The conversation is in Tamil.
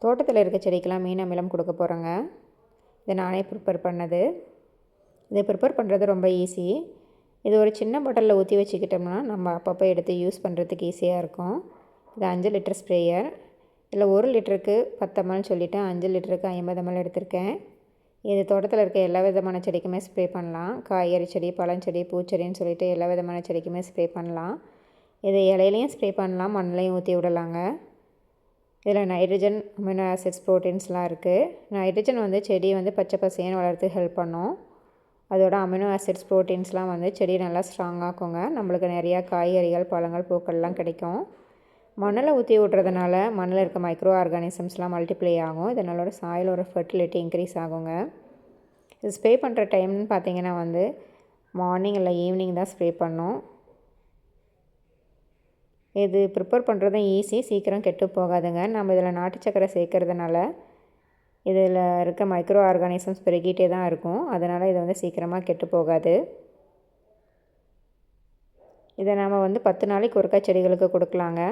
தோட்டத்தில் இருக்க செடிக்கெலாம் மீன் அமிலம் கொடுக்க போகிறேங்க. இதை நானே ப்ரிப்பேர் பண்ணது. இதை ப்ரிப்பேர் பண்ணுறது ரொம்ப ஈஸி. இது ஒரு சின்ன பாட்டிலில் ஊற்றி வச்சுக்கிட்டோம்னா நம்ம அப்பப்போ எடுத்து யூஸ் பண்ணுறதுக்கு ஈஸியாக இருக்கும். இது 5 லிட்டர் ஸ்ப்ரேயர். இதில் 1 லிட்டருக்கு 10 ml சொல்லிவிட்டு 5 லிட்டருக்கு 50 ml எடுத்திருக்கேன். இது தோட்டத்தில் இருக்க எல்லா விதமான செடிக்குமே ஸ்ப்ரே பண்ணலாம். காய்கறி செடி, பழஞ்செடி, பூச்செடின்னு சொல்லிட்டு எல்லா விதமான செடிக்குமே ஸ்ப்ரே பண்ணலாம். இதை இலையிலையும் ஸ்ப்ரே பண்ணலாம், மண்ணிலையும் ஊற்றி விடலாங்க. இதில் நைட்ரஜன், அமினோ ஆசிட்ஸ், ப்ரோட்டீன்ஸ்லாம் இருக்குது. நைட்ரஜன் வந்து செடி வந்து பச்சை பசேன்னு வளர்த்து ஹெல்ப் பண்ணும். அதோட அமினோ ஆசிட்ஸ், ப்ரோட்டீன்ஸ்லாம் வந்து செடி நல்லா ஸ்ட்ராங்காக்குங்க. நம்மளுக்கு நிறையா காய்கறிகள், பழங்கள், பூக்கள்லாம் கிடைக்கும். மண்ணில் ஊற்றி விட்றதுனால மண்ணில் இருக்க மைக்ரோ ஆர்கானிசம்ஸ்லாம் மல்டிப்ளை ஆகும். இதனால சாயிலோட ஃபர்டிலிட்டி இன்க்ரீஸ் ஆகுங்க. இது ஸ்ப்ரே பண்ணுற டைம்னு பார்த்திங்கன்னா வந்து மார்னிங் இல்லை ஈவினிங் தான் ஸ்ப்ரே பண்ணோம். இது ப்ரிப்பேர் பண்ணுறதும் ஈஸி, சீக்கிரம் கெட்டு போகாதுங்க. நம்ம இதில் நாட்டு சக்கரை சேர்க்கறதுனால இதில் இருக்க மைக்ரோ ஆர்கானிசம்ஸ் பெருகிட்டே தான் இருக்கும். அதனால் இது வந்து சீக்கிரமாக கெட்டு போகாது. இதை நாம் வந்து 10 நாளைக்கு ஒருக்கா செடிகளுக்கு கொடுக்கலாங்க.